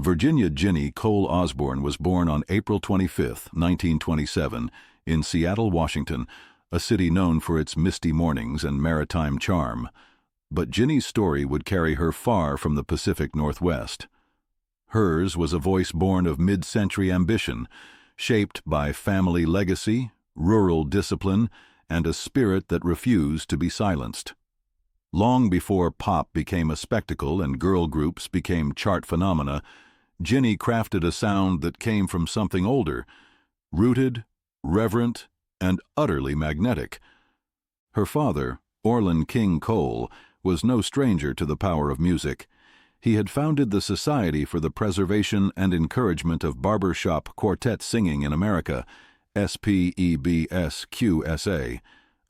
Virginia Jinny Cole Osborn was born on April 25, 1927, in Seattle, Washington, a city known for its misty mornings and maritime charm. But Jinny's story would carry her far from the Pacific Northwest. Hers was a voice born of mid-century ambition, shaped by family legacy, rural discipline, and a spirit that refused to be silenced. Long before pop became a spectacle and girl groups became chart phenomena, Jinny crafted a sound that came from something older, rooted, reverent, and utterly magnetic. Her father, Orland King Cole, was no stranger to the power of music. He had founded the Society for the Preservation and Encouragement of Barbershop Quartet Singing in America, SPEBSQSA,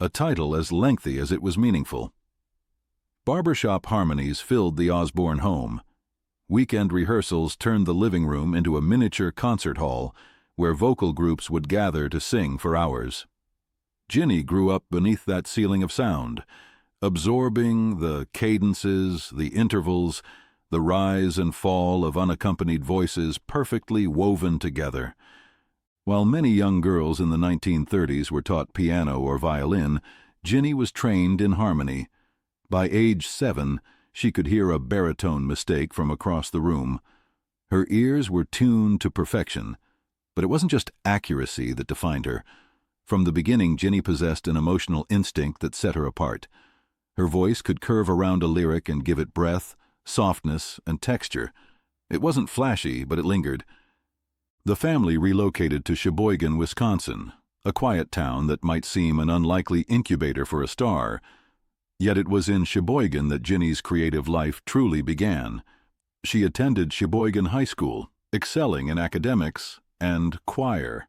a title as lengthy as it was meaningful. Barbershop harmonies filled the Osborn home. Weekend rehearsals turned the living room into a miniature concert hall where vocal groups would gather to sing for hours. Jinny grew up beneath that ceiling of sound, absorbing the cadences, the intervals, the rise and fall of unaccompanied voices perfectly woven together. While many young girls in the 1930s were taught piano or violin, Jinny was trained in harmony. By age 7, she could hear a baritone mistake from across the room. Her ears were tuned to perfection, but it wasn't just accuracy that defined her. From the beginning, Jinny possessed an emotional instinct that set her apart. Her voice could curve around a lyric and give it breath, softness, and texture. It wasn't flashy, but it lingered. The family relocated to Sheboygan, Wisconsin, a quiet town that might seem an unlikely incubator for a star. Yet it was in Sheboygan that Jinny's creative life truly began. She attended Sheboygan High School, excelling in academics and choir.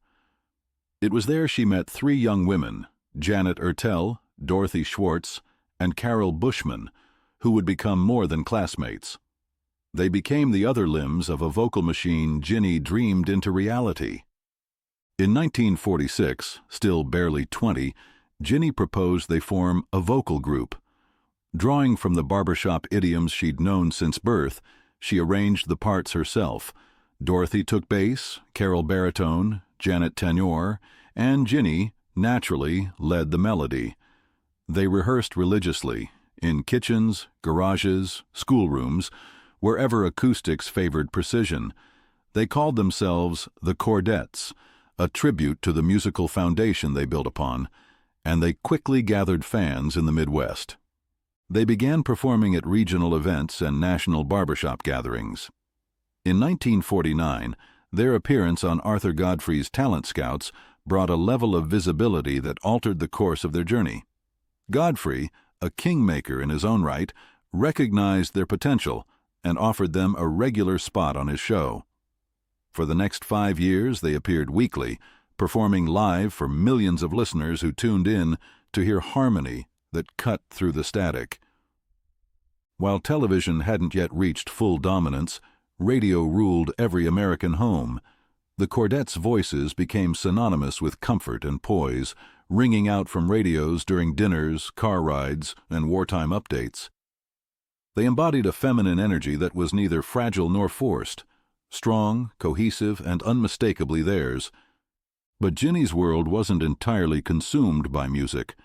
It was there she met 3 young women, Janet Ertel, Dorothy Schwartz, and Carol Bushman, who would become more than classmates. They became the other limbs of a vocal machine Jinny dreamed into reality. In 1946, still barely 20, Jinny proposed they form a vocal group. Drawing from the barbershop idioms she'd known since birth, she arranged the parts herself. Dorothy took bass, Carol baritone, Janet tenor, and Jinny, naturally, led the melody. They rehearsed religiously, in kitchens, garages, schoolrooms, wherever acoustics favored precision. They called themselves the Chordettes, a tribute to the musical foundation they built upon, and they quickly gathered fans in the Midwest. They began performing at regional events and national barbershop gatherings. In 1949, their appearance on Arthur Godfrey's Talent Scouts brought a level of visibility that altered the course of their journey. Godfrey, a kingmaker in his own right, recognized their potential and offered them a regular spot on his show. For the next 5 years, they appeared weekly, performing live for millions of listeners who tuned in to hear harmony that cut through the static. While television hadn't yet reached full dominance, radio ruled every American home. The Chordettes' voices became synonymous with comfort and poise, ringing out from radios during dinners, car rides, and wartime updates. They embodied a feminine energy that was neither fragile nor forced, strong, cohesive, and unmistakably theirs. But Jinny's world wasn't entirely consumed by music.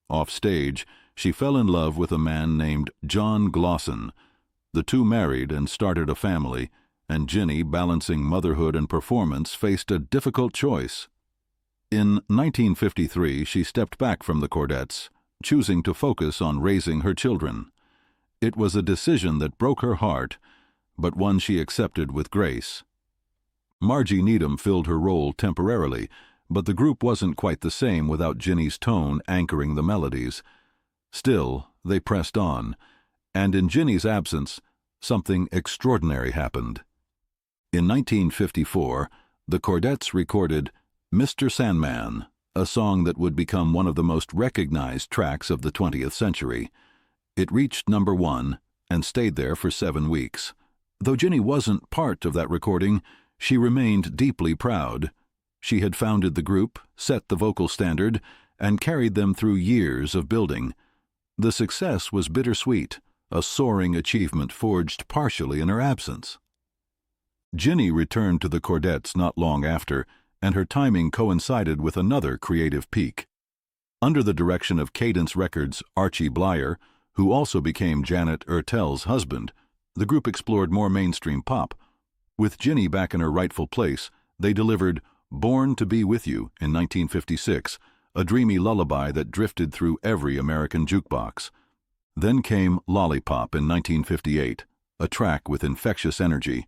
Off stage, she fell in love with a man named John Glosson. The two married and started a family, and Jinny, balancing motherhood and performance, faced a difficult choice. In 1953, she stepped back from the Chordettes, choosing to focus on raising her children. It was a decision that broke her heart, but one she accepted with grace. Margie Needham filled her role temporarily, but the group wasn't quite the same without Jinny's tone anchoring the melodies. Still, they pressed on, and in Jinny's absence, something extraordinary happened. In 1954, the Chordettes recorded Mr. Sandman, a song that would become one of the most recognized tracks of the 20th century. It reached number 1 and stayed there for 7 weeks. Though Jinny wasn't part of that recording, she remained deeply proud. She had founded the group, set the vocal standard, and carried them through years of building. The success was bittersweet, a soaring achievement forged partially in her absence. Jinny returned to the Chordettes not long after, and her timing coincided with another creative peak. Under the direction of Cadence Records' Archie Blyer, who also became Janet Ertel's husband, the group explored more mainstream pop. With Jinny back in her rightful place, they delivered Born to Be With You in 1956, a dreamy lullaby that drifted through every American jukebox. Then came Lollipop in 1958, a track with infectious energy.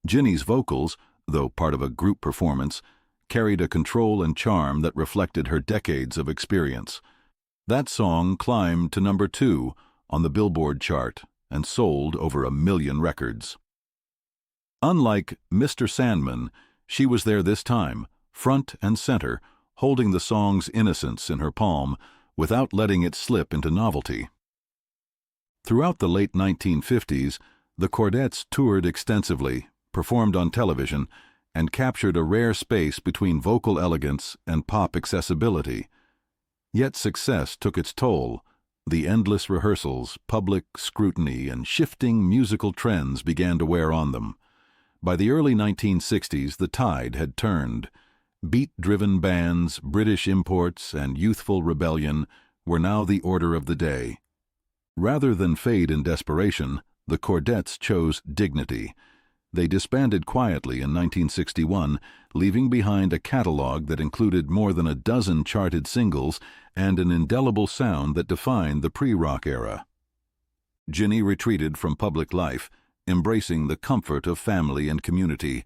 Jinny's vocals, though part of a group performance, carried a control and charm that reflected her decades of experience. That song climbed to number 2 on the Billboard chart and sold over 1 million records. Unlike Mr. Sandman, she was there this time, front and center, holding the song's innocence in her palm without letting it slip into novelty. Throughout the late 1950s, the Chordettes toured extensively, performed on television, and captured a rare space between vocal elegance and pop accessibility. Yet success took its toll. The endless rehearsals, public scrutiny, and shifting musical trends began to wear on them. By the early 1960s, the tide had turned. Beat-driven bands, British imports, and youthful rebellion were now the order of the day. Rather than fade in desperation, the Chordettes chose dignity. They disbanded quietly in 1961, leaving behind a catalog that included more than a dozen charted singles and an indelible sound that defined the pre-rock era. Jinny retreated from public life, embracing the comfort of family and community.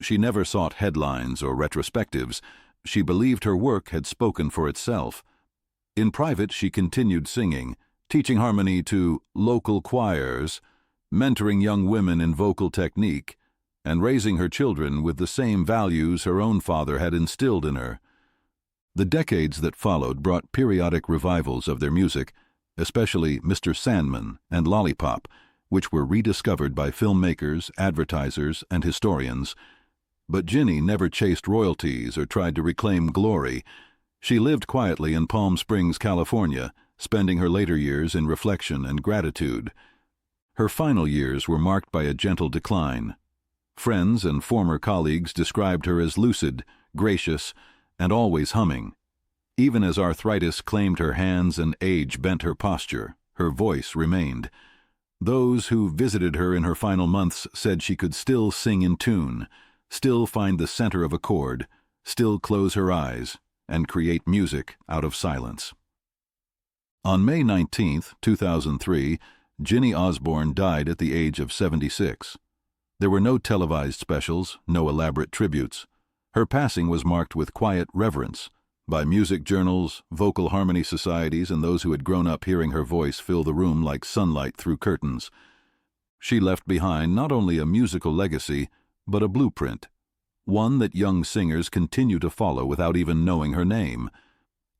She never sought headlines or retrospectives. She believed her work had spoken for itself. In private, she continued singing, teaching harmony to local choirs, mentoring young women in vocal technique, and raising her children with the same values her own father had instilled in her. The decades that followed brought periodic revivals of their music, especially Mr. Sandman and Lollipop, which were rediscovered by filmmakers, advertisers, and historians. But Jinny never chased royalties or tried to reclaim glory. She lived quietly in Palm Springs, California, spending her later years in reflection and gratitude. Her final years were marked by a gentle decline. Friends and former colleagues described her as lucid, gracious, and always humming. Even as arthritis claimed her hands and age bent her posture, her voice remained. Those who visited her in her final months said she could still sing in tune, still find the center of a chord, still close her eyes, and create music out of silence. On May 19, 2003, Jinny Osborn died at the age of 76. There were no televised specials, no elaborate tributes. Her passing was marked with quiet reverence by music journals, vocal harmony societies, and those who had grown up hearing her voice fill the room like sunlight through curtains. She left behind not only a musical legacy, but a blueprint, one that young singers continue to follow without even knowing her name.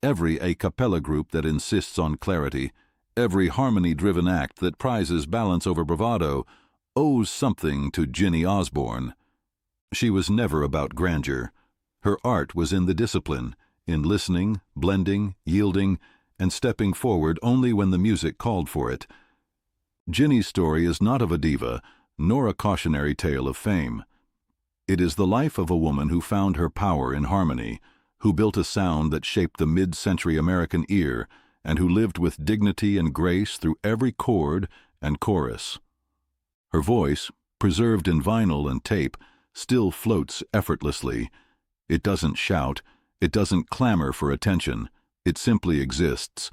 Every a cappella group that insists on clarity, every harmony-driven act that prizes balance over bravado, owes something to Jinny Osborn. She was never about grandeur. Her art was in the discipline, in listening, blending, yielding, and stepping forward only when the music called for it. Jinny's story is not of a diva, nor a cautionary tale of fame. It is the life of a woman who found her power in harmony, who built a sound that shaped the mid-century American ear, and who lived with dignity and grace through every chord and chorus. Her voice, preserved in vinyl and tape, still floats effortlessly. It doesn't shout, it doesn't clamor for attention, it simply exists,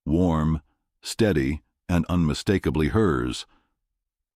warm, steady, and unmistakably hers.